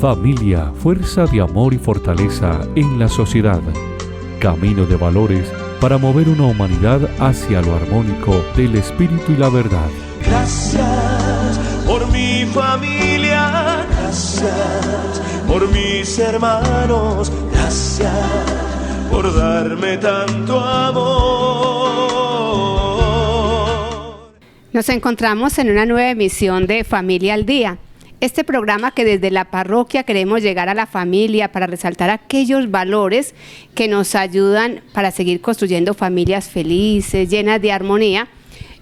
Familia, fuerza de amor y fortaleza en la sociedad. Camino de valores para mover una humanidad hacia lo armónico del espíritu y la verdad. Gracias por mi familia, gracias por mis hermanos, gracias por darme tanto amor. Nos encontramos en una nueva emisión de Familia al Día. Este programa que desde la parroquia queremos llegar a la familia para resaltar aquellos valores que nos ayudan para seguir construyendo familias felices, llenas de armonía.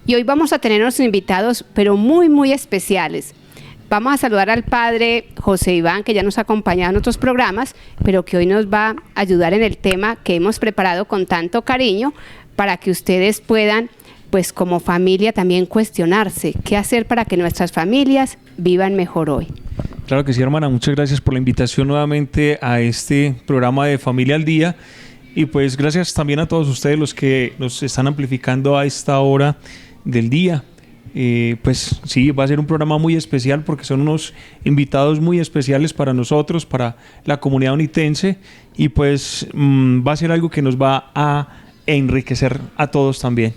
Y hoy vamos a tener unos invitados, pero muy especiales. Vamos a saludar al padre José Iván, que ya nos ha acompañado en otros programas, pero que hoy nos va a ayudar en el tema que hemos preparado con tanto cariño para que ustedes puedan, pues como familia, también cuestionarse qué hacer para que nuestras familias vivan mejor hoy. Claro que sí, hermana. Muchas gracias por la invitación nuevamente a este programa de Familia al Día. Y pues gracias también a todos ustedes los que nos están amplificando a esta hora del día. Pues sí, va a ser un programa muy especial porque son unos invitados muy especiales para nosotros, para la comunidad unitense, y pues va a ser algo que nos va a enriquecer a todos también.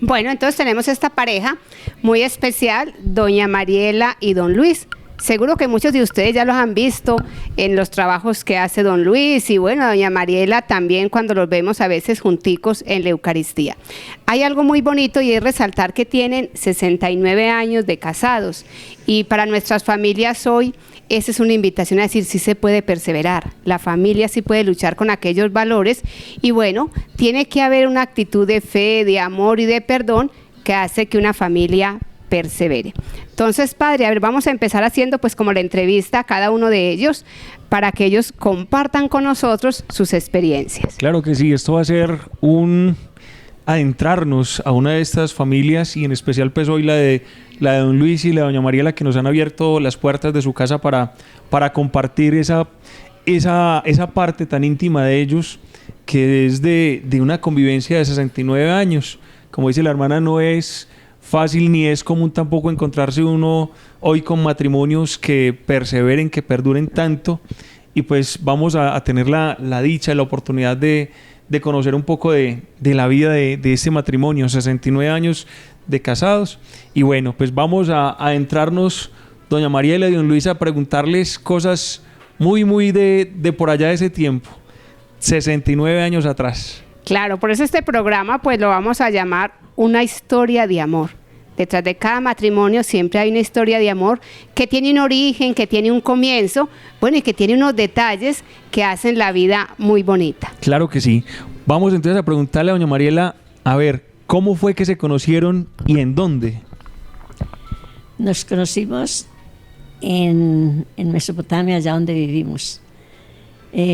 Bueno, entonces tenemos esta pareja muy especial, doña Mariela y don Luis. Seguro que muchos de ustedes ya los han visto en los trabajos que hace don Luis, y bueno, doña Mariela también cuando los vemos a veces junticos en la Eucaristía. Hay algo muy bonito y es resaltar que tienen 69 años de casados, y para nuestras familias hoy esa es una invitación a decir sí se puede perseverar, la familia sí puede luchar con aquellos valores, y bueno, tiene que haber una actitud de fe, de amor y de perdón que hace que una familia persevere. Entonces, padre, a ver, vamos a empezar haciendo pues como la entrevista a cada uno de ellos para que ellos compartan con nosotros sus experiencias. Claro que sí, esto va a ser un adentrarnos a una de estas familias, y en especial pues hoy la de don Luis y la de doña Mariela, que nos han abierto las puertas de su casa para compartir esa parte tan íntima de ellos, que es de una convivencia de 69 años. Como dice la hermana, no es fácil ni es común tampoco encontrarse uno hoy con matrimonios que perseveren, que perduren tanto, y pues vamos a tener la dicha y la oportunidad de conocer un poco de la vida de este matrimonio, 69 años de casados. Y bueno, pues vamos a entrarnos, doña Mariela y don Luis, a preguntarles cosas muy de por allá de ese tiempo, 69 años atrás. Claro, por eso este programa pues lo vamos a llamar una historia de amor. Detrás de cada matrimonio siempre hay una historia de amor que tiene un origen, que tiene un comienzo, bueno, y que tiene unos detalles que hacen la vida muy bonita. Claro que sí. Vamos entonces a preguntarle a doña Mariela, a ver, ¿cómo fue que se conocieron y en dónde? Nos conocimos en Mesopotamia, allá donde vivimos.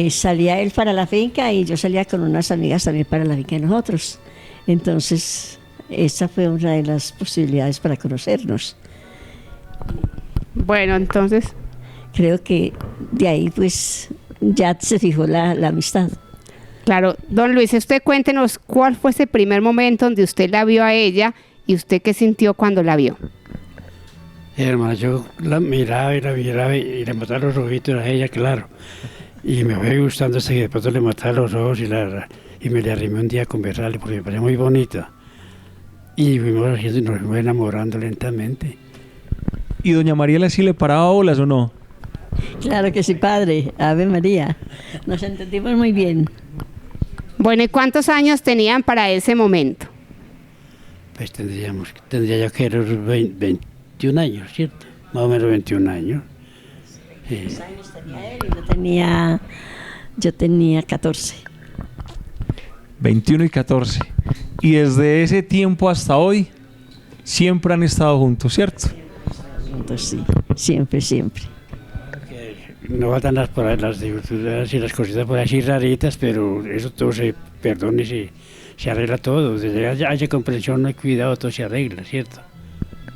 Salía él para la finca y yo salía con unas amigas también para la finca de nosotros. Entonces, esa fue una de las posibilidades para conocernos. Bueno, entonces creo que de ahí pues ya se fijó la amistad. Claro, don Luis, usted cuéntenos cuál fue ese primer momento donde usted la vio a ella y usted qué sintió cuando la vio. Hermano, yo la miraba y le mataba los ojitos a ella, claro. Y me fue gustando hasta que después le mataba los ojos y me le arrimé un día a conversarle porque me parecía muy bonita. Y nos fuimos enamorando lentamente. ¿Y doña Mariela sí le paraba bolas o no? Claro que sí, padre. Ave María. Nos entendimos muy bien. Bueno, ¿y cuántos años tenían para ese momento? Pues tendría yo que era 21 años, ¿cierto? Más o menos 21 años. Sí. ¿Cuántos años tenía él? Yo tenía 14. 21 y 14. Y desde ese tiempo hasta hoy, siempre han estado juntos, ¿cierto? Juntos, sí. Siempre. No faltan las dificultades y las cositas por así raritas, pero eso todo se perdona y se arregla todo. Desde haya comprensión, no hay cuidado, todo se arregla, ¿cierto?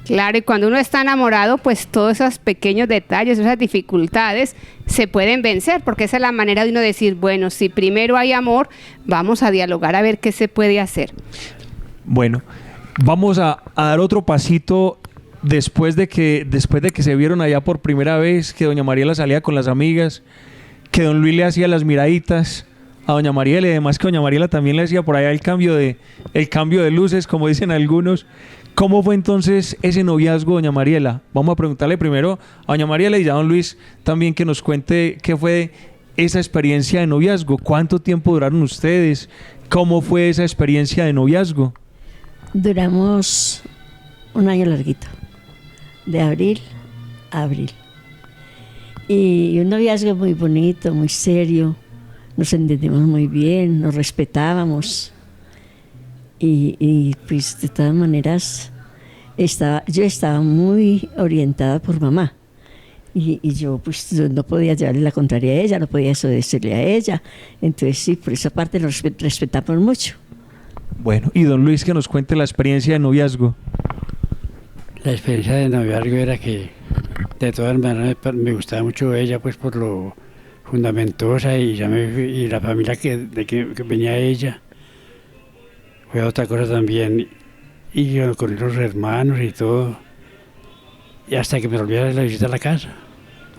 Claro, y cuando uno está enamorado, pues todos esos pequeños detalles, esas dificultades se pueden vencer, porque esa es la manera de uno decir, bueno, si primero hay amor, vamos a dialogar a ver qué se puede hacer. Bueno, vamos a dar otro pasito después de que se vieron allá por primera vez, que doña Mariela salía con las amigas, que don Luis le hacía las miraditas a doña Mariela y además que doña Mariela también le hacía por allá el cambio de luces, como dicen algunos. ¿Cómo fue entonces ese noviazgo, doña Mariela? Vamos a preguntarle primero a doña Mariela y ya a don Luis también que nos cuente qué fue esa experiencia de noviazgo. ¿Cuánto tiempo duraron ustedes? ¿Cómo fue esa experiencia de noviazgo? Duramos un año larguito, de abril a abril. Y un noviazgo muy bonito, muy serio. Nos entendimos muy bien, nos respetábamos. Y pues de todas maneras yo estaba muy orientada por mamá y yo pues no podía llevarle la contraria a ella, no podía desobedecerle a ella, entonces sí, por esa parte nos respetamos mucho. Bueno, y don Luis que nos cuente la experiencia de noviazgo. La experiencia de noviazgo era que de todas maneras me gustaba mucho ella pues por lo fundamentosa y la familia de que venía ella. Fue otra cosa también, y yo con los hermanos y todo, y hasta que me volví a la visita a la casa.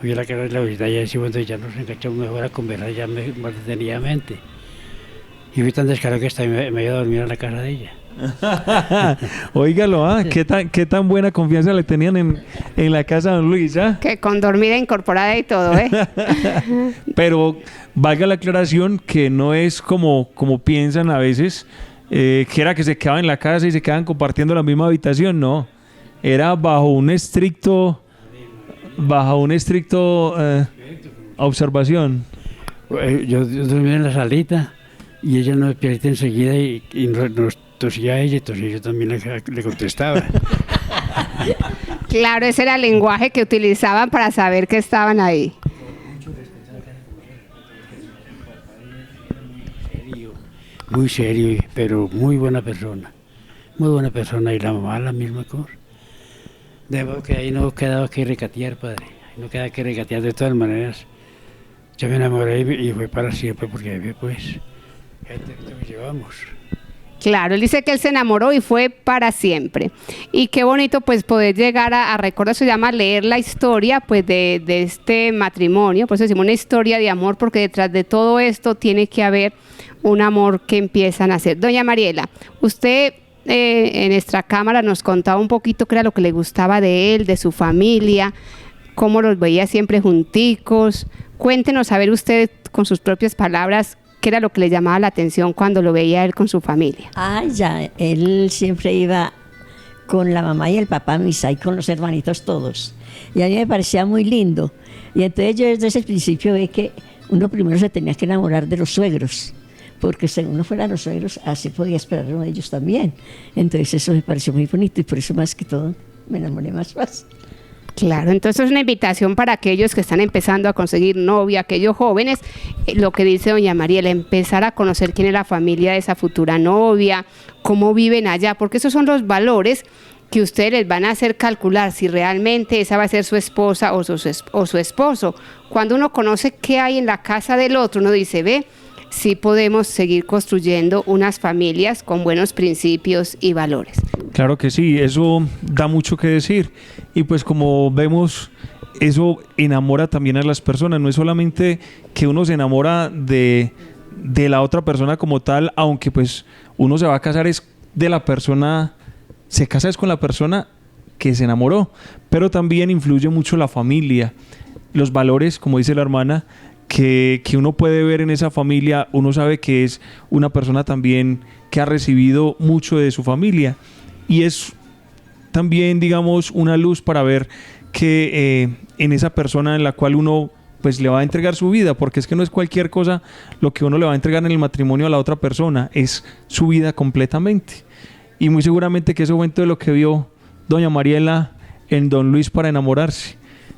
Fui a la casa de la visita y así cuando ya nos enganchamos mejor a conversar ya más detenidamente. Y fui tan descarado que hasta me iba a dormir a la casa de ella. Óigalo, qué tan buena confianza le tenían en la casa de don Luis, ¿ah? Que con dormida incorporada y todo, ¿eh? Pero valga la aclaración que no es como piensan a veces, que era que se quedaban en la casa y se quedaban compartiendo la misma habitación, no. Era bajo un estricto observación. Yo dormía en la salita y ella nos despierta enseguida y nos tosía a ella, entonces yo también le contestaba. Claro, ese era el lenguaje que utilizaban para saber que estaban ahí. Muy serio, pero muy buena persona. Muy buena persona. Y la mamá la misma cosa. Debo que ahí no quedaba que recatear, padre. Ahí no quedaba que recatear de todas maneras. Yo me enamoré y fue para siempre porque pues que llevamos. Claro, él dice que él se enamoró y fue para siempre. Y qué bonito pues poder llegar a recordar, se llama leer la historia pues de este matrimonio, por eso decimos una historia de amor, porque detrás de todo esto tiene que haber un amor que empiezan a hacer. Doña Mariela, usted en nuestra cámara nos contaba un poquito qué era lo que le gustaba de él, de su familia, cómo los veía siempre junticos. Cuéntenos, a ver usted con sus propias palabras, qué era lo que le llamaba la atención cuando lo veía él con su familia. Ya, él siempre iba con la mamá y el papá a misa y con los hermanitos todos. Y a mí me parecía muy lindo. Y entonces yo desde ese principio vi que uno primero se tenía que enamorar de los suegros, porque según uno fueran los suegros, así podía esperar uno de ellos también. Entonces eso me pareció muy bonito y por eso más que todo me enamoré más fácil. Claro, entonces es una invitación para aquellos que están empezando a conseguir novia, aquellos jóvenes, lo que dice doña Mariela, empezar a conocer quién es la familia de esa futura novia, cómo viven allá, porque esos son los valores que ustedes les van a hacer calcular si realmente esa va a ser su esposa o su esposo. Cuando uno conoce qué hay en la casa del otro, uno dice, ve, sí podemos seguir construyendo unas familias con buenos principios y valores. Claro que sí, eso da mucho que decir. Y pues como vemos, eso enamora también a las personas. No es solamente que uno se enamora de la otra persona como tal, aunque pues uno se va a casar es de la persona, se casa es con la persona que se enamoró. Pero también influye mucho la familia, los valores, como dice la hermana, que uno puede ver en esa familia. Uno sabe que es una persona también que ha recibido mucho de su familia y es también, digamos, una luz para ver que en esa persona en la cual uno pues le va a entregar su vida, porque es que no es cualquier cosa lo que uno le va a entregar en el matrimonio a la otra persona, es su vida completamente. Y muy seguramente que eso fue todo lo que vio doña Mariela en don Luis para enamorarse.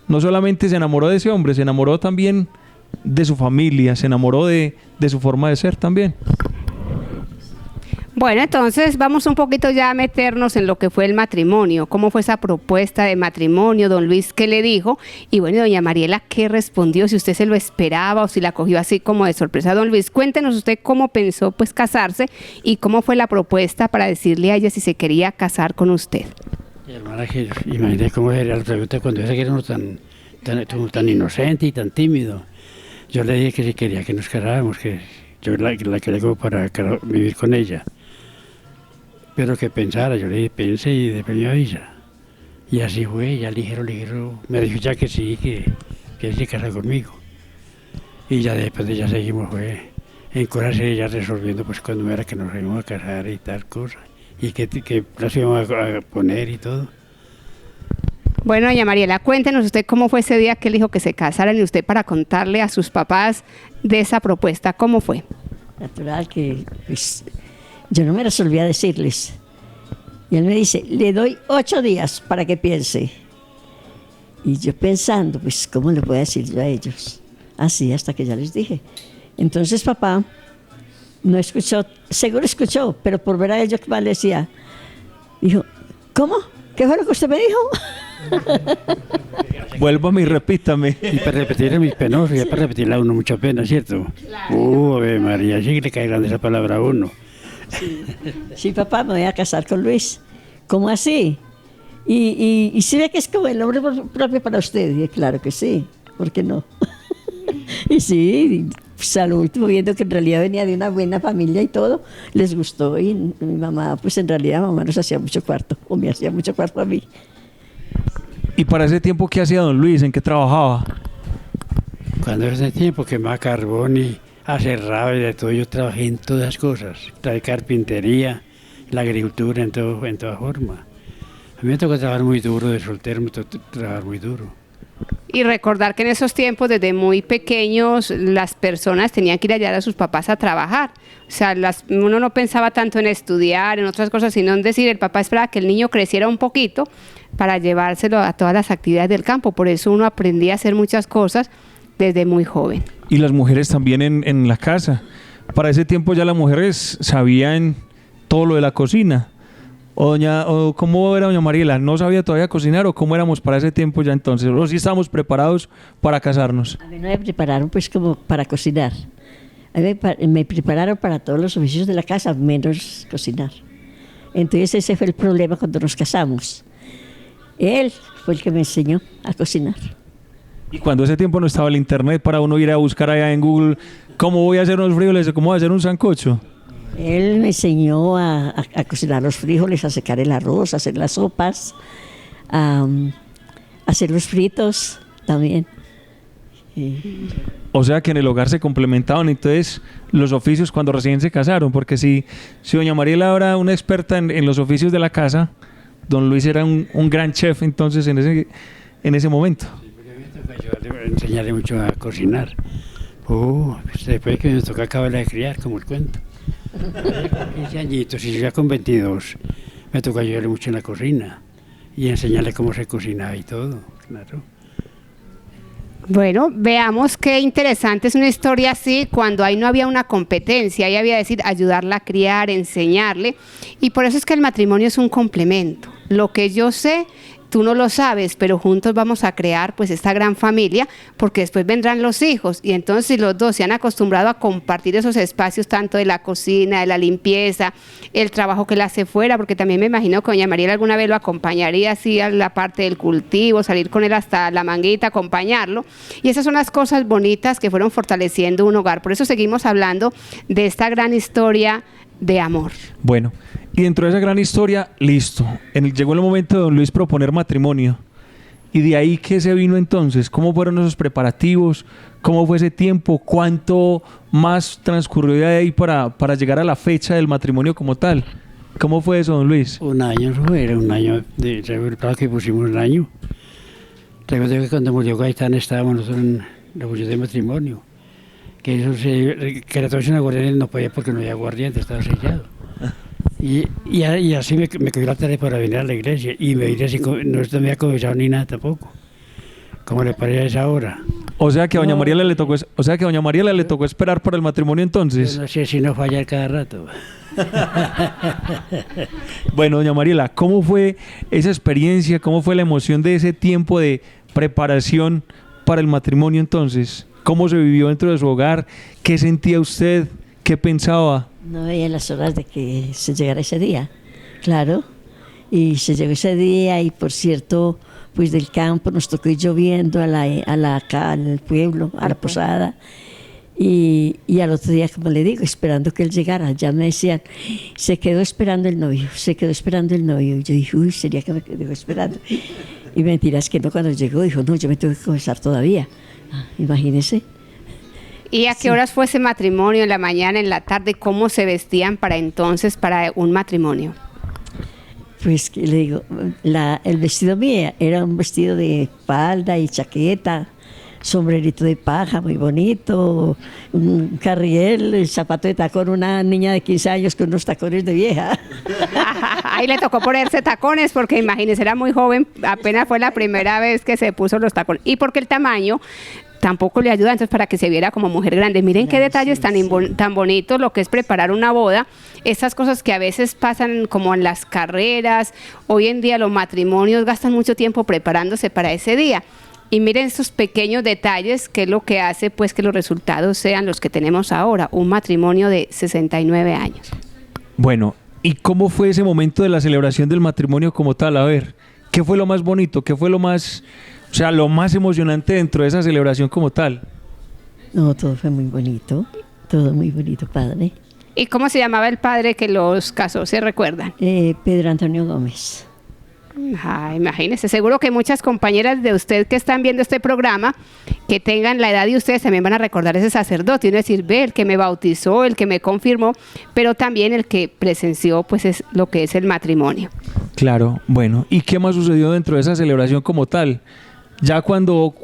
No solamente se enamoró de ese hombre, se enamoró también de su familia, se enamoró de su forma de ser también. Bueno, entonces vamos un poquito ya a meternos en lo que fue el matrimonio, cómo fue esa propuesta de matrimonio, don Luis, ¿qué le dijo? Y bueno, doña Mariela, ¿qué respondió? Si usted se lo esperaba o si la cogió así como de sorpresa. Don Luis, cuéntenos usted cómo pensó pues casarse y cómo fue la propuesta para decirle a ella si se quería casar con usted. Hermana, que imaginé cómo era la pregunta cuando era que era uno tan inocente y tan tímido. Yo le dije que si quería que nos casáramos, que yo la quería como para vivir con ella. Pero que pensara, yo le dije, pense y después me avisa. Y así fue, ya ligero, me dijo ya que sí, que se casa conmigo. Y ya después de ya seguimos, fue en cosas ya resolviendo pues cuando era que nos íbamos a casar y tal cosa. Y que nos íbamos a poner y todo. Bueno, doña Mariela, cuéntenos usted cómo fue ese día que él dijo que se casaran y usted para contarle a sus papás de esa propuesta, ¿cómo fue? Natural que pues, yo no me resolví a decirles. Y él me dice, le doy 8 días para que piense. Y yo pensando, pues, ¿cómo le voy a decir yo a ellos? Así, hasta que ya les dije. Entonces papá no escuchó, seguro escuchó, pero por ver a ellos que más le decía, dijo, ¿cómo? ¿Qué fue lo que usted me dijo? Vuélvame y repítame. Y para repetir a mis penosos, y para repetirla a uno mucha pena, ¿cierto? Ave María, sí que le cae grande esa palabra a uno. Sí, papá, me voy a casar con Luis. ¿Cómo así? Y si ve que es como el nombre propio para usted. Y claro que sí, ¿por qué no? Y sí, pues a lo último, viendo que en realidad venía de una buena familia y todo, les gustó. Y mi mamá, pues en realidad mamá nos hacía mucho cuarto, o me hacía mucho cuarto a mí. ¿Y para ese tiempo qué hacía don Luis? ¿En qué trabajaba? Cuando era ese tiempo quemaba carbón y aserraba y de todo, yo trabajé en todas las cosas, trabajé carpintería, la agricultura, en toda forma. A mí me tocó trabajar muy duro, de soltero me tocó trabajar muy duro. Y recordar que en esos tiempos, desde muy pequeños, las personas tenían que ir a ayudar a sus papás a trabajar. O sea, uno no pensaba tanto en estudiar, en otras cosas, sino en decir, el papá esperaba que el niño creciera un poquito para llevárselo a todas las actividades del campo. Por eso uno aprendía a hacer muchas cosas desde muy joven. Y las mujeres también en la casa. Para ese tiempo ya las mujeres sabían todo lo de la cocina. O ¿cómo era doña Mariela? ¿No sabía todavía cocinar o cómo éramos para ese tiempo ya entonces? ¿O sí estábamos preparados para casarnos? A mí no me prepararon pues como para cocinar. A mí me prepararon para todos los oficios de la casa, menos cocinar. Entonces ese fue el problema cuando nos casamos. Él fue el que me enseñó a cocinar. Y cuando ese tiempo no estaba el internet para uno ir a buscar allá en Google cómo voy a hacer unos frijoles, cómo voy a hacer un sancocho. Él me enseñó a cocinar los frijoles, a secar el arroz, a hacer las sopas, a hacer los fritos también. O sea que en el hogar se complementaban entonces los oficios cuando recién se casaron, porque si doña Mariela era una experta en los oficios de la casa, don Luis era un gran chef entonces en ese momento. Yo enseñarle mucho a cocinar. Después que me tocó acabar de criar, como el cuento. 15 añitos y ya con 22 me tocó ayudarle mucho en la cocina y enseñarle cómo se cocinaba y todo, claro. Bueno, veamos qué interesante es una historia así cuando ahí no había una competencia, ahí había decir ayudarla a criar, enseñarle, y por eso es que el matrimonio es un complemento. Lo que yo sé, tú no lo sabes, pero juntos vamos a crear pues esta gran familia, porque después vendrán los hijos y entonces si los dos se han acostumbrado a compartir esos espacios tanto de la cocina, de la limpieza, el trabajo que él hace fuera, porque también me imagino que doña Mariela alguna vez lo acompañaría así a la parte del cultivo, salir con él hasta la manguita, acompañarlo, y esas son las cosas bonitas que fueron fortaleciendo un hogar. Por eso seguimos hablando de esta gran historia de amor. Bueno, y dentro de esa gran historia, listo. Llegó el momento de don Luis proponer matrimonio. ¿Y de ahí qué se vino entonces? ¿Cómo fueron esos preparativos? ¿Cómo fue ese tiempo? ¿Cuánto más transcurrió de ahí para llegar a la fecha del matrimonio como tal? ¿Cómo fue eso, don Luis? Un año, era un año, recuerdo que pusimos un año. Recuerdo que cuando murió Gaitán estábamos nosotros en la función de matrimonio. Que que la torsión aguardiente no podía porque no había aguardiente, estaba sellado. Y así me cogió la tarea para venir a la iglesia y me vine así, no me había comenzado ni nada tampoco. ¿Cómo le parece a esa hora? O sea que a doña Mariela le tocó esperar por el matrimonio entonces. Yo no sé si no fallar cada rato. Bueno, doña Mariela, ¿cómo fue esa experiencia? ¿Cómo fue la emoción de ese tiempo de preparación para el matrimonio entonces? ¿Cómo se vivió dentro de su hogar? ¿Qué sentía usted? ¿Qué pensaba? No veía las horas de que se llegara ese día, claro. Y se llegó ese día y por cierto, pues del campo nos tocó ir lloviendo acá al pueblo, a la posada. Y al otro día, como le digo, esperando que él llegara, ya me decían, se quedó esperando el novio, se quedó esperando el novio. Y yo dije, uy, sería que me quedó esperando. Y mentiras que no, cuando llegó dijo, no, yo me tengo que confesar todavía. Imagínese. ¿Y a qué horas fue ese matrimonio? ¿En la mañana, en la tarde? ¿Cómo se vestían para entonces, para un matrimonio? Pues que le digo, el vestido mío era un vestido de falda y chaqueta, sombrerito de paja muy bonito, un carriel, el zapato de tacón, una niña de 15 años con unos tacones de vieja. Ahí le tocó ponerse tacones porque imagínese, era muy joven, apenas fue la primera vez que se puso los tacones. Y porque el tamaño tampoco le ayuda, entonces para que se viera como mujer grande. Miren qué detalles tan bonitos lo que es preparar una boda. Estas cosas que a veces pasan como en las carreras. Hoy en día los matrimonios gastan mucho tiempo preparándose para ese día. Y miren estos pequeños detalles, que es lo que hace pues que los resultados sean los que tenemos ahora. Un matrimonio de 69 años. Bueno, ¿y cómo fue ese momento de la celebración del matrimonio como tal? A ver, ¿qué fue lo más bonito? ¿Qué fue lo más, o sea, lo más emocionante dentro de esa celebración como tal? No, todo fue muy bonito, padre. ¿Y cómo se llamaba el padre que los casó? ¿Se recuerdan? Pedro Antonio Gómez. Imagínense, seguro que muchas compañeras de usted que están viendo este programa, que tengan la edad de ustedes, también van a recordar ese sacerdote, y uno decir, ve, el que me bautizó, el que me confirmó, pero también el que presenció pues es lo que es el matrimonio. Claro, bueno, ¿y qué más sucedió dentro de esa celebración como tal? Ya cuando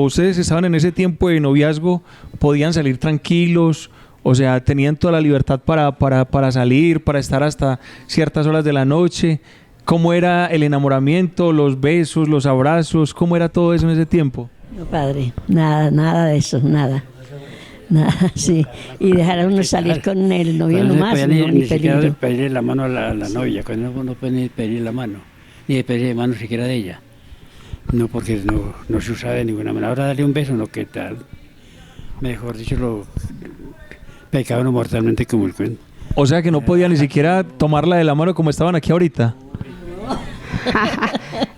ustedes estaban en ese tiempo de noviazgo, ¿podían salir tranquilos? O sea, ¿tenían toda la libertad para salir, para estar hasta ciertas horas de la noche? ¿Cómo era el enamoramiento, los besos, los abrazos? ¿Cómo era todo eso en ese tiempo? No, padre, nada de eso, nada, sí. Y dejar a uno salir con el novio nomás, ni siquiera pedirle la mano a la novia, cuando uno no puede ni pedir la mano, ni pedirle mano siquiera de ella. No, porque no se usa de ninguna manera. Ahora darle un beso, no, ¿qué tal? Mejor dicho, lo pecado no mortalmente como el cuento. O sea que no podía ni siquiera tomarla de la mano como estaban aquí ahorita.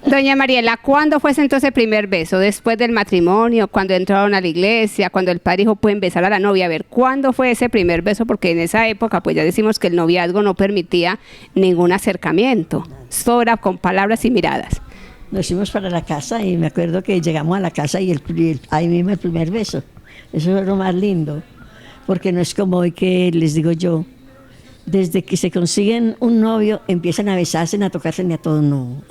Doña Mariela, ¿cuándo fue entonces el primer beso? ¿Después del matrimonio? ¿Cuando entraron a la iglesia? ¿Cuando el padre dijo, pueden besar a la novia? A ver, ¿cuándo fue ese primer beso? Porque en esa época, pues ya decimos que el noviazgo no permitía ningún acercamiento. Todo era con palabras y miradas. Nos fuimos para la casa y me acuerdo que llegamos a la casa y ahí mismo el primer beso. Eso es lo más lindo, porque no es como hoy que les digo yo, desde que se consiguen un novio empiezan a besarse, a tocarse ni a todo, no.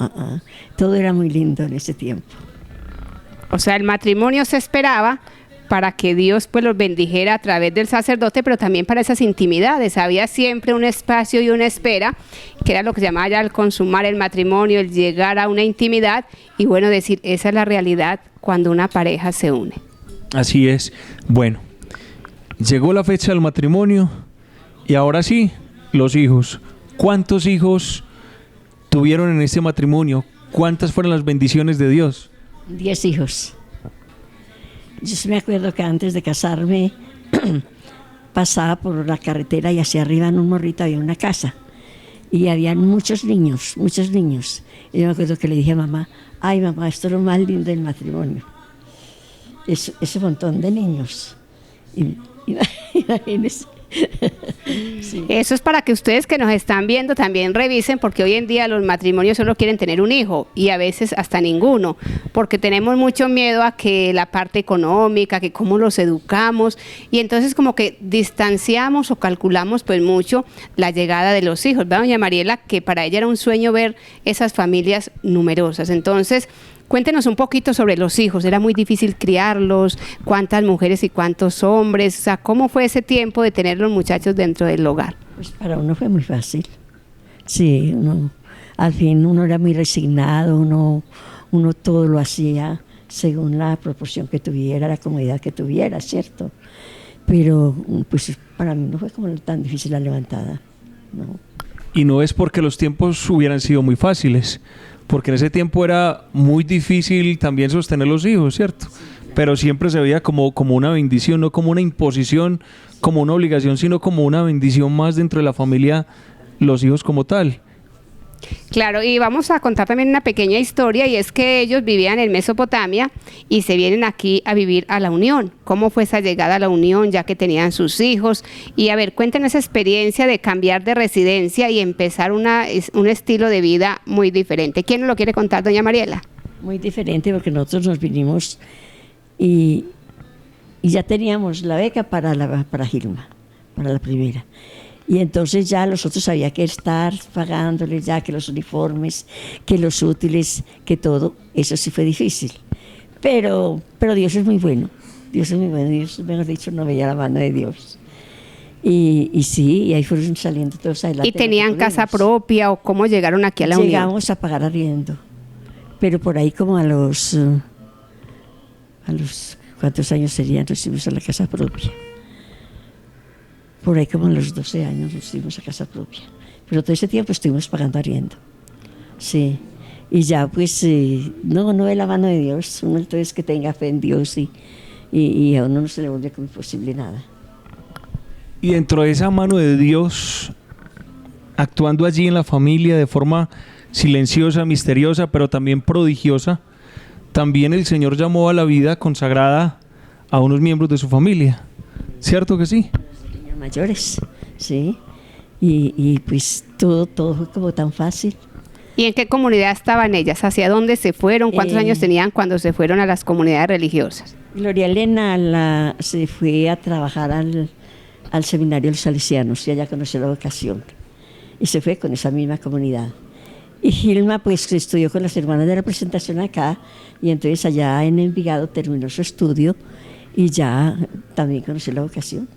Todo era muy lindo en ese tiempo. O sea, el matrimonio se esperaba para que Dios pues los bendijera a través del sacerdote, pero también para esas intimidades. Había siempre un espacio y una espera, que era lo que se llamaba ya el consumar el matrimonio, el llegar a una intimidad, y bueno, decir, esa es la realidad cuando una pareja se une. Así es. Bueno, llegó la fecha del matrimonio y ahora sí, los hijos. ¿Cuántos hijos tuvieron en este matrimonio? ¿Cuántas fueron las bendiciones de Dios? 10 hijos. Yo sí me acuerdo que antes de casarme pasaba por la carretera y hacia arriba en un morrito había una casa y habían muchos niños. Y yo me acuerdo que le dije a mamá, ay mamá, esto es lo más lindo del matrimonio. Ese montón de niños. Imagínense. Sí. Eso es para que ustedes que nos están viendo también revisen, porque hoy en día los matrimonios solo quieren tener un hijo y a veces hasta ninguno, porque tenemos mucho miedo a que la parte económica, que cómo los educamos, y entonces como que distanciamos o calculamos pues mucho la llegada de los hijos. ¿Verdad, doña Mariela? Que para ella era un sueño ver esas familias numerosas. Entonces, cuéntenos un poquito sobre los hijos. ¿Era muy difícil criarlos? ¿Cuántas mujeres y cuántos hombres? O sea, ¿cómo fue ese tiempo de tener los muchachos dentro del hogar? Pues para uno fue muy fácil. Sí, al fin uno era muy resignado, uno todo lo hacía según la proporción que tuviera, la comodidad que tuviera, ¿cierto? Pero pues para mí no fue como tan difícil la levantada, ¿no? Y no es porque los tiempos hubieran sido muy fáciles, porque en ese tiempo era muy difícil también sostener los hijos, ¿cierto? Pero siempre se veía como una bendición, no como una imposición, como una obligación, sino como una bendición más dentro de la familia, los hijos como tal. Claro, y vamos a contar también una pequeña historia, y es que ellos vivían en Mesopotamia y se vienen aquí a vivir a la Unión. ¿Cómo fue esa llegada a la Unión, ya que tenían sus hijos? Y a ver, cuéntenos esa experiencia de cambiar de residencia y empezar un estilo de vida muy diferente. ¿Quién nos lo quiere contar, doña Mariela? Muy diferente, porque nosotros nos vinimos y ya teníamos la beca para Gilma, para la primera. Y entonces ya los otros había que estar pagándoles ya que los uniformes, que los útiles, que todo. Eso sí fue difícil. Pero Dios es muy bueno. Dios es muy bueno. Dios, mejor dicho, no veía la mano de Dios. Y sí, y ahí fueron saliendo todos adelante. ¿Y tenían casa propia o cómo llegaron aquí a la Unión? Llegamos a pagar arriendo. Pero por ahí como a los ¿cuántos años serían? Recibimos a la casa propia. Por ahí como a los 12 años nos fuimos a casa propia. Pero todo ese tiempo estuvimos pagando arriendo. Sí. Y ya pues, no de la mano de Dios. Uno entonces que tenga fe en Dios y a uno no se le vuelve como imposible nada. Y dentro de esa mano de Dios, actuando allí en la familia de forma silenciosa, misteriosa, pero también prodigiosa, también el Señor llamó a la vida consagrada a unos miembros de su familia. ¿Cierto que sí? Mayores, sí, y pues todo fue como tan fácil. ¿Y en qué comunidad estaban ellas? ¿Hacia dónde se fueron? ¿Cuántos años tenían cuando se fueron a las comunidades religiosas? Gloria Elena se fue a trabajar al seminario de los salesianos y allá conoció la vocación y se fue con esa misma comunidad. Y Gilma pues estudió con las hermanas de la presentación acá, y entonces allá en Envigado terminó su estudio y ya también conoció la vocación.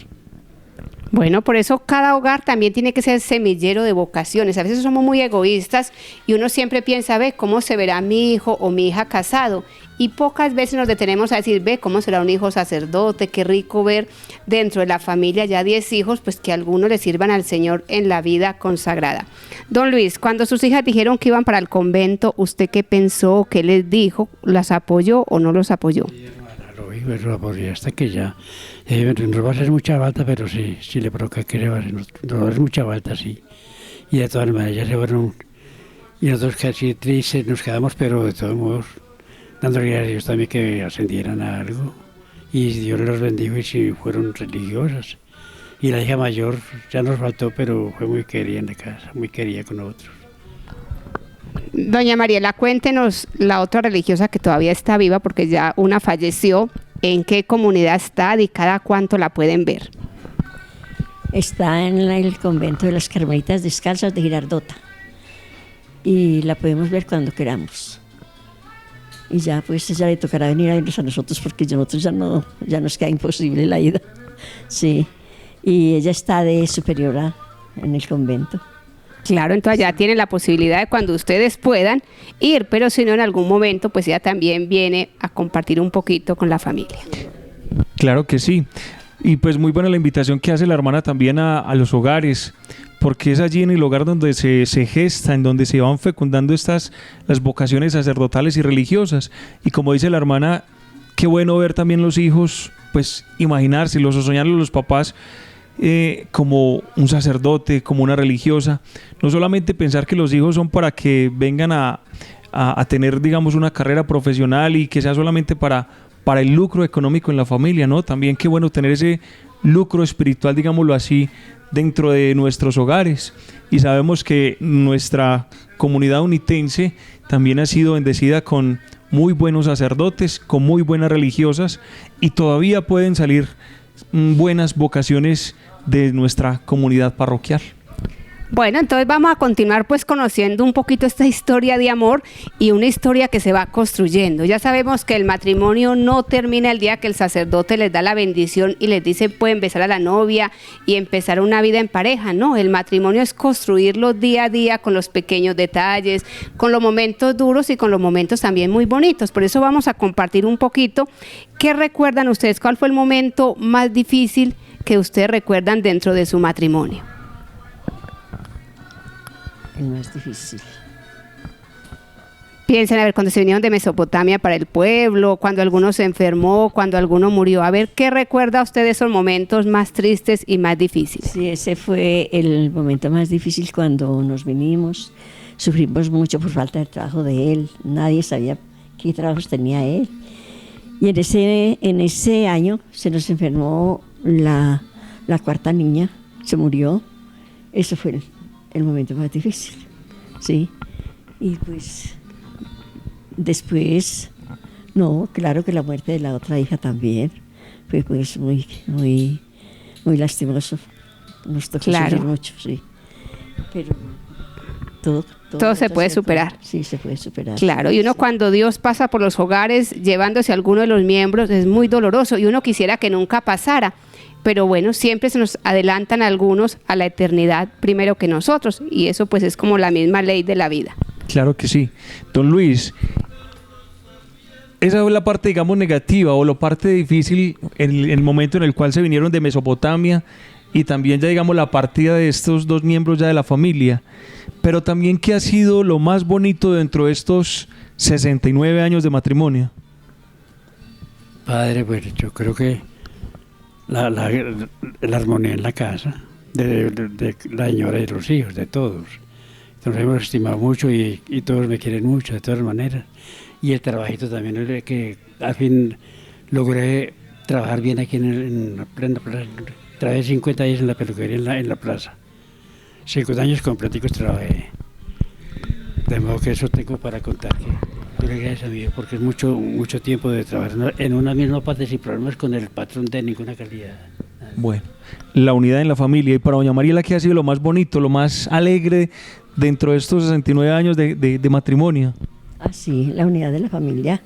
Bueno, por eso cada hogar también tiene que ser semillero de vocaciones. A veces somos muy egoístas y uno siempre piensa, ve, ¿cómo se verá mi hijo o mi hija casado? Y pocas veces nos detenemos a decir, ve, ¿cómo será un hijo sacerdote? Qué rico ver dentro de la familia ya 10 hijos, pues que algunos le sirvan al Señor en la vida consagrada. Don Luis, cuando sus hijas dijeron que iban para el convento, ¿usted qué pensó? ¿Qué les dijo? ¿Las apoyó o no los apoyó? Lo apoyé hasta que ya nos va a hacer mucha falta, pero sí le provoca que nos va a hacer mucha falta, sí. Y de todas maneras ya se fueron, y nosotros casi tristes nos quedamos, pero de todos modos dándole a Dios también que ascendieran a algo, y Dios los bendijo y sí fueron religiosas. Y la hija mayor ya nos faltó, pero fue muy querida en la casa, muy querida con nosotros. Doña Mariela, cuéntenos la otra religiosa que todavía está viva, porque ya una falleció. ¿En qué comunidad está y cada cuánto la pueden ver? Está en el convento de las Carmelitas Descalzas de Girardota y la podemos ver cuando queramos. Y ya pues ya le tocará venir a vernos a nosotros, porque nosotros ya nos queda imposible la ida. Sí. Y ella está de superiora en el convento. Claro, entonces ya tienen la posibilidad de cuando ustedes puedan ir, pero si no en algún momento, pues ella también viene a compartir un poquito con la familia. Claro que sí. Y pues muy buena la invitación que hace la hermana también a los hogares, porque es allí en el hogar donde se gesta, en donde se van fecundando las vocaciones sacerdotales y religiosas. Y como dice la hermana, qué bueno ver también los hijos, pues imaginárselos o soñarlos los papás, como un sacerdote, como una religiosa. No solamente pensar que los hijos son para que vengan a tener, digamos, una carrera profesional y que sea solamente para el lucro económico en la familia, ¿no? También qué bueno tener ese lucro espiritual, digámoslo así, dentro de nuestros hogares. Y sabemos que nuestra comunidad unitense también ha sido bendecida con muy buenos sacerdotes, con muy buenas religiosas, y todavía pueden salir buenas vocaciones de nuestra comunidad parroquial. Bueno, entonces vamos a continuar pues conociendo un poquito esta historia de amor y una historia que se va construyendo. Ya sabemos que el matrimonio no termina el día que el sacerdote les da la bendición y les dice pueden besar a la novia y empezar una vida en pareja. No, el matrimonio es construirlo día a día con los pequeños detalles, con los momentos duros y con los momentos también muy bonitos. Por eso vamos a compartir un poquito. ¿Qué recuerdan ustedes? ¿Cuál fue el momento más difícil que ustedes recuerdan dentro de su matrimonio? El más difícil. Piensen a ver cuando se vinieron de Mesopotamia para el pueblo, cuando alguno se enfermó, cuando alguno murió. A ver, ¿qué recuerda usted de esos momentos más tristes y más difíciles? Sí, ese fue el momento más difícil cuando nos vinimos. sufrimos mucho por falta de trabajo de él, nadie sabía qué trabajos tenía él. Y en ese año se nos enfermó la cuarta niña, se murió. Eso fue el momento más difícil, ¿sí? Y pues después, no, claro que la muerte de la otra hija también fue pues muy lastimoso. Nos tocó sufrir mucho, sí. Pero todo se puede superar. Sí, se puede superar. Claro, y uno cuando Dios pasa por los hogares llevándose a alguno de los miembros es muy doloroso y uno quisiera que nunca pasara. Pero bueno, siempre se nos adelantan algunos a la eternidad primero que nosotros y eso pues es como la misma ley de la vida. Claro que sí. Don Luis, esa es la parte, digamos, negativa o la parte difícil en el momento en el cual se vinieron de Mesopotamia y también ya, digamos, la partida de estos dos miembros ya de la familia. Pero también, ¿qué ha sido lo más bonito dentro de estos 69 años de matrimonio? Padre, pues yo creo que la armonía en la casa, de la señora y de los hijos, de todos. Nos hemos estimado mucho y todos me quieren mucho, de todas maneras. Y el trabajito también, que al fin logré trabajar bien aquí en la plena plaza. Trabajé 50 años en la peluquería en la plaza. 50 años completicos trabajé. De modo que eso tengo para contar que yo le gracias a Dios porque es mucho tiempo de trabajar en una misma parte sin problemas con el patrón de ninguna calidad. Bueno, la unidad en la familia. Y para doña Mariela, ¿qué ha sido lo más bonito, lo más alegre dentro de estos 69 años de matrimonio? Ah, sí, la unidad de la familia.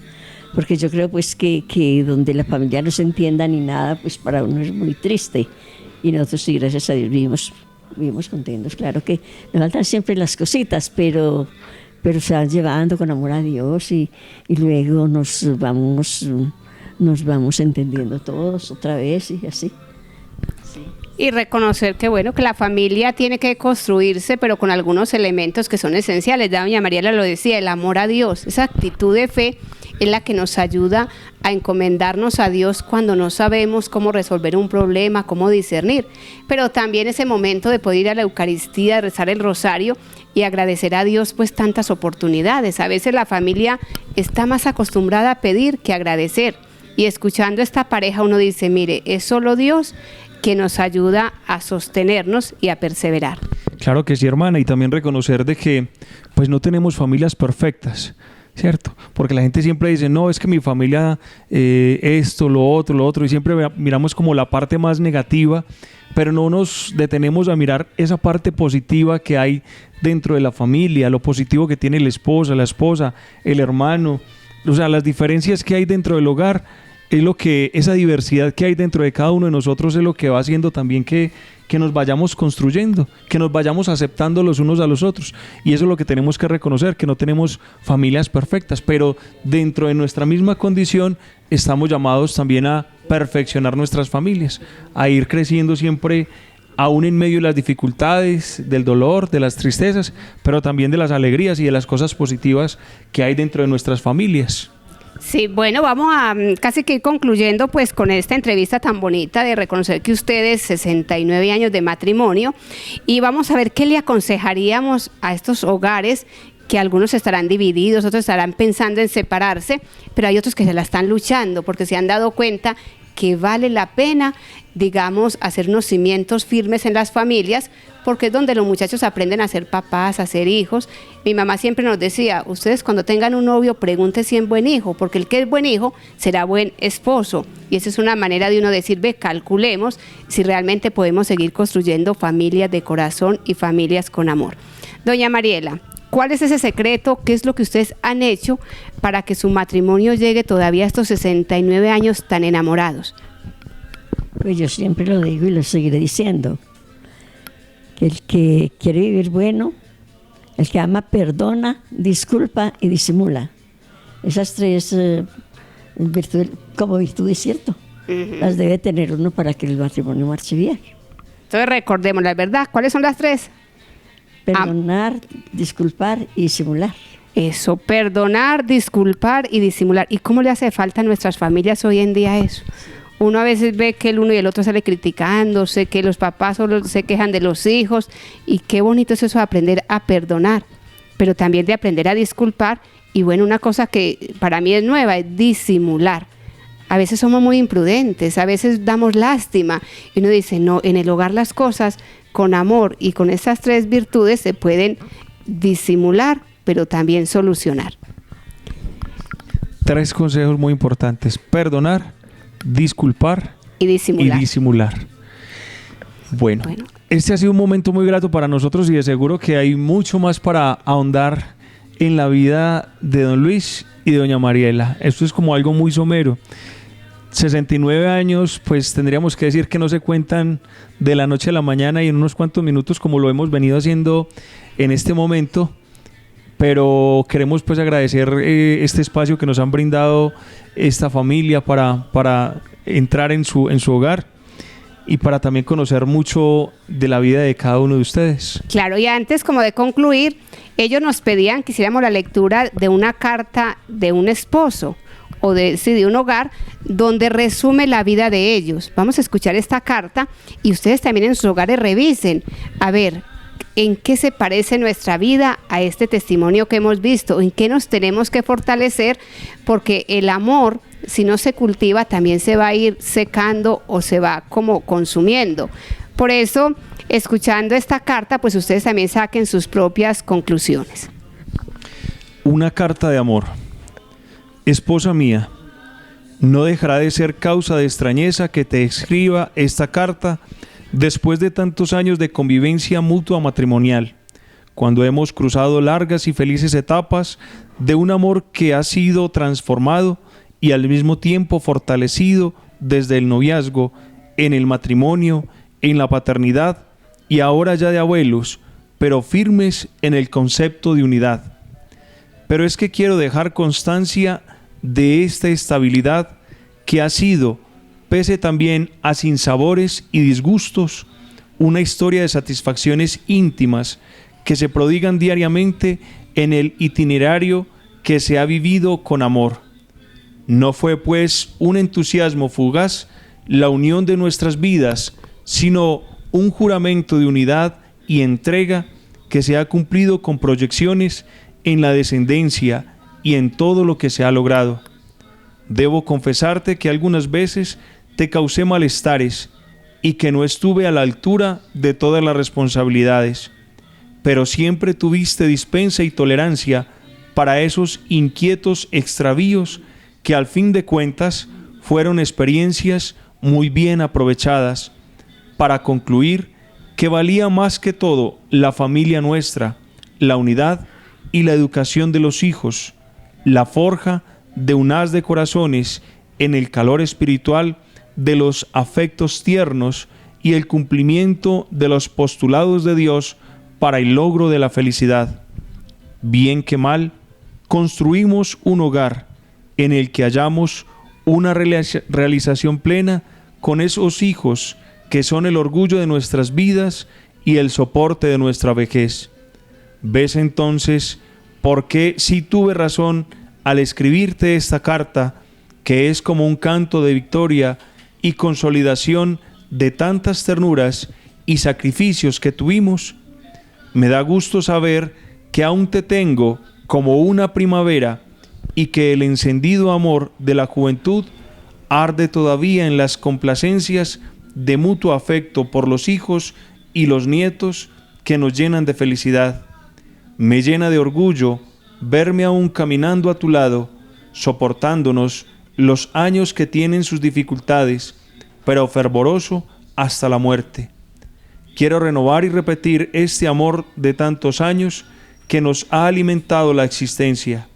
Porque yo creo pues que donde la familia no se entienda ni nada, pues para uno es muy triste. Y nosotros sí, gracias a Dios, vivimos contentos. Claro que nos faltan siempre las cositas, pero se van llevando con amor a Dios y luego nos vamos entendiendo todos otra vez y así. Sí. Y reconocer que bueno, que la familia tiene que construirse, pero con algunos elementos que son esenciales. Ya doña Mariela lo decía, el amor a Dios, esa actitud de fe es la que nos ayuda a encomendarnos a Dios cuando no sabemos cómo resolver un problema, cómo discernir. Pero también ese momento de poder ir a la Eucaristía, de rezar el rosario y agradecer a Dios pues tantas oportunidades. A veces la familia está más acostumbrada a pedir que a agradecer. Y escuchando a esta pareja uno dice, mire, es solo Dios que nos ayuda a sostenernos y a perseverar. Claro que sí, hermana, y también reconocer de que pues no tenemos familias perfectas, ¿cierto? Porque la gente siempre dice, no, es que mi familia esto, lo otro, y siempre miramos como la parte más negativa, pero no nos detenemos a mirar esa parte positiva que hay dentro de la familia, lo positivo que tiene la esposa, el hermano, o sea, las diferencias que hay dentro del hogar. Esa diversidad que hay dentro de cada uno de nosotros es lo que va haciendo también que nos vayamos construyendo, que nos vayamos aceptando los unos a los otros. Y eso es lo que tenemos que reconocer, que no tenemos familias perfectas, pero dentro de nuestra misma condición estamos llamados también a perfeccionar nuestras familias, a ir creciendo siempre, aún en medio de las dificultades, del dolor, de las tristezas, pero también de las alegrías y de las cosas positivas que hay dentro de nuestras familias. Sí, bueno, vamos a casi que ir concluyendo pues con esta entrevista tan bonita de reconocer que ustedes 69 años de matrimonio y vamos a ver qué le aconsejaríamos a estos hogares que algunos estarán divididos, otros estarán pensando en separarse, pero hay otros que se la están luchando porque se han dado cuenta que vale la pena, digamos, hacer unos cimientos firmes en las familias, porque es donde los muchachos aprenden a ser papás, a ser hijos. Mi mamá siempre nos decía, ustedes cuando tengan un novio pregunten si es buen hijo, porque el que es buen hijo será buen esposo. Y esa es una manera de uno decir, calculemos si realmente podemos seguir construyendo familias de corazón y familias con amor. Doña Mariela, ¿cuál es ese secreto? ¿Qué es lo que ustedes han hecho para que su matrimonio llegue todavía a estos 69 años tan enamorados? Pues yo siempre lo digo y lo seguiré diciendo, que el que quiere vivir bueno, el que ama perdona, disculpa y disimula. Esas tres virtudes, como virtudes, ¿cierto? Las debe tener uno para que el matrimonio marche bien. Entonces recordemos la verdad, ¿cuáles son las tres? Perdonar, disculpar y disimular. Eso, perdonar, disculpar y disimular. ¿Y cómo le hace falta a nuestras familias hoy en día eso? Uno a veces ve que el uno y el otro sale criticándose, que los papás solo se quejan de los hijos y qué bonito es eso de aprender a perdonar. pero también de aprender a disculpar. Y bueno, una cosa que para mí es nueva es disimular. A veces somos muy imprudentes, a veces damos lástima y uno dice, no, en el hogar las cosas con amor y con estas 3 virtudes se pueden disimular, pero también solucionar. 3 consejos muy importantes: perdonar, disculpar Y disimular. Bueno, este ha sido un momento muy grato para nosotros y de seguro que hay mucho más para ahondar en la vida de don Luis y de doña Mariela. Esto es como algo muy somero. 69 años, pues tendríamos que decir que no se cuentan de la noche a la mañana y en unos cuantos minutos, como lo hemos venido haciendo en este momento. Pero queremos pues agradecer este espacio que nos han brindado esta familia para entrar en su hogar y para también conocer mucho de la vida de cada uno de ustedes. Claro, y antes como de concluir, ellos nos pedían que hiciéramos la lectura de una carta de un esposo o de un hogar donde resume la vida de ellos. Vamos a escuchar esta carta y ustedes también en sus hogares revisen, a ver, ¿en qué se parece nuestra vida a este testimonio que hemos visto? ¿En qué nos tenemos que fortalecer? Porque el amor, si no se cultiva, también se va a ir secando o se va como consumiendo. Por eso, escuchando esta carta, pues ustedes también saquen sus propias conclusiones. Una carta de amor. Esposa mía, no dejará de ser causa de extrañeza que te escriba esta carta después de tantos años de convivencia mutua matrimonial, cuando hemos cruzado largas y felices etapas de un amor que ha sido transformado y al mismo tiempo fortalecido desde el noviazgo, en el matrimonio, en la paternidad y ahora ya de abuelos, pero firmes en el concepto de unidad. Pero es que quiero dejar constancia de esta estabilidad que ha sido, pese también a sinsabores y disgustos, una historia de satisfacciones íntimas que se prodigan diariamente en el itinerario que se ha vivido con amor. No fue pues un entusiasmo fugaz la unión de nuestras vidas, sino un juramento de unidad y entrega que se ha cumplido con proyecciones en la descendencia y en todo lo que se ha logrado. Debo confesarte que algunas veces te causé malestares y que no estuve a la altura de todas las responsabilidades, pero siempre tuviste dispensa y tolerancia para esos inquietos extravíos que al fin de cuentas fueron experiencias muy bien aprovechadas para concluir que valía más que todo la familia nuestra, la unidad y la educación de los hijos, la forja de un haz de corazones en el calor espiritual de los afectos tiernos y el cumplimiento de los postulados de Dios para el logro de la felicidad. Bien que mal, construimos un hogar en el que hallamos una realización plena con esos hijos que son el orgullo de nuestras vidas y el soporte de nuestra vejez. ¿Ves entonces por qué sí tuve razón al escribirte esta carta, que es como un canto de victoria y consolidación de tantas ternuras y sacrificios que tuvimos? Me da gusto saber que aún te tengo como una primavera y que el encendido amor de la juventud arde todavía en las complacencias de mutuo afecto por los hijos y los nietos que nos llenan de felicidad. Me llena de orgullo verme aún caminando a tu lado, soportándonos los años que tienen sus dificultades, pero fervoroso hasta la muerte. Quiero renovar y repetir este amor de tantos años que nos ha alimentado la existencia.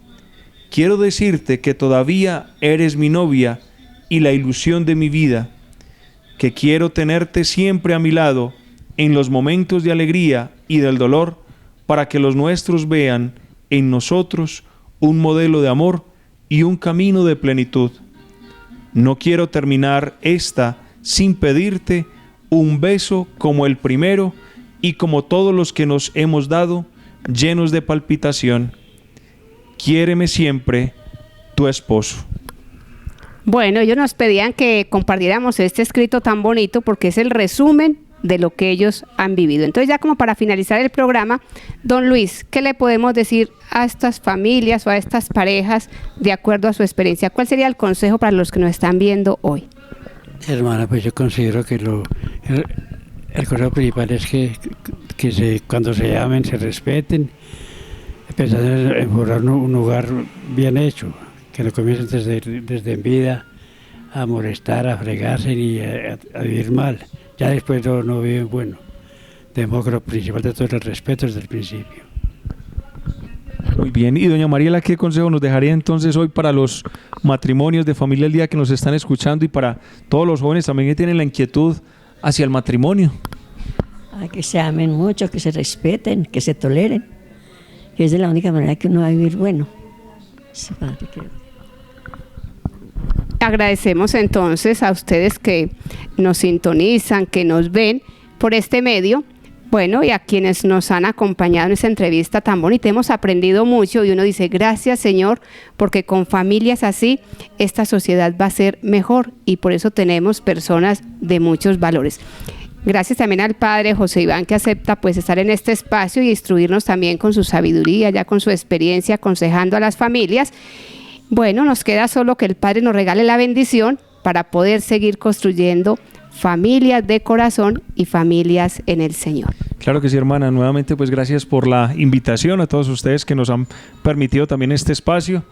Quiero decirte que todavía eres mi novia y la ilusión de mi vida, que quiero tenerte siempre a mi lado en los momentos de alegría y del dolor, para que los nuestros vean en nosotros un modelo de amor y un camino de plenitud. No quiero terminar esta sin pedirte un beso como el primero y como todos los que nos hemos dado, llenos de palpitación. Quiéreme siempre, tu esposo. Bueno, ellos nos pedían que compartiéramos este escrito tan bonito porque es el resumen de lo que ellos han vivido. Entonces, ya como para finalizar el programa, don Luis, ¿qué le podemos decir a estas familias o a estas parejas de acuerdo a su experiencia? ¿Cuál sería el consejo para los que nos están viendo hoy? Hermana, pues yo considero que el consejo principal es que cuando se amen, se respeten, pensar en formar un hogar bien hecho, que no comiencen desde en vida a molestar, a fregarse y a vivir mal. Ya después no viven bueno. De modo que lo principal de todo es el respeto desde el principio. Muy bien, y doña Mariela, ¿qué consejo nos dejaría entonces hoy para los matrimonios de Familia al Día que nos están escuchando y para todos los jóvenes también que tienen la inquietud hacia el matrimonio? Que se amen mucho, que se respeten, que se toleren, que es de la única manera que uno va a vivir bueno. Sí, padre, Agradecemos entonces a ustedes que nos sintonizan, que nos ven por este medio. Bueno, y a quienes nos han acompañado en esta entrevista tan bonita, hemos aprendido mucho y uno dice, gracias Señor, porque con familias así, esta sociedad va a ser mejor y por eso tenemos personas de muchos valores. Gracias también al padre José Iván que acepta pues estar en este espacio y instruirnos también con su sabiduría, ya con su experiencia, aconsejando a las familias. Bueno, nos queda solo que el padre nos regale la bendición para poder seguir construyendo familias de corazón y familias en el Señor. Claro que sí, hermana. Nuevamente, pues gracias por la invitación a todos ustedes que nos han permitido también este espacio.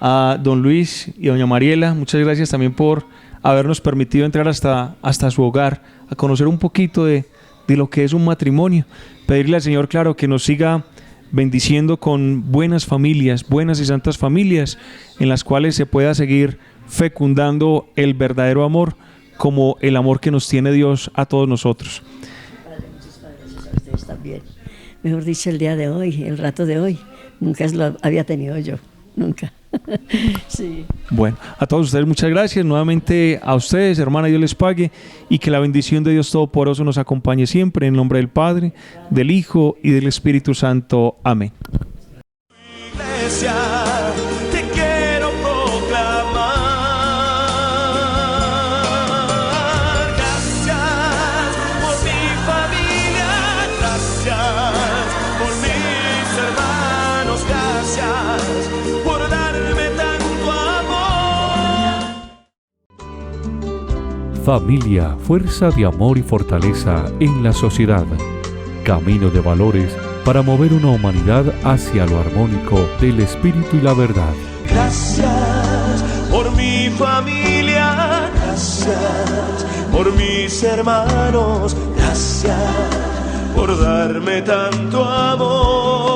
A don Luis y doña Mariela, muchas gracias también por habernos permitido entrar hasta su hogar, a conocer un poquito de lo que es un matrimonio. Pedirle al Señor, claro, que nos siga bendiciendo con buenas familias, buenas y santas familias, en las cuales se pueda seguir fecundando el verdadero amor, como el amor que nos tiene Dios a todos nosotros. Muchas gracias a ustedes también. Mejor dicho, el día de hoy, el rato de hoy, nunca lo había tenido yo, nunca. Sí. Bueno, a todos ustedes muchas gracias, nuevamente a ustedes, hermana, Dios les pague y que la bendición de Dios Todopoderoso nos acompañe siempre, en nombre del Padre, del Hijo y del Espíritu Santo. Amén. Iglesia, te quiero proclamar. Gracias por mi familia, gracias por mis hermanos, gracias por darme tanto amor. Familia, fuerza de amor y fortaleza en la sociedad. Camino de valores para mover una humanidad hacia lo armónico del espíritu y la verdad. Gracias por mi familia, gracias por mis hermanos, gracias por darme tanto amor.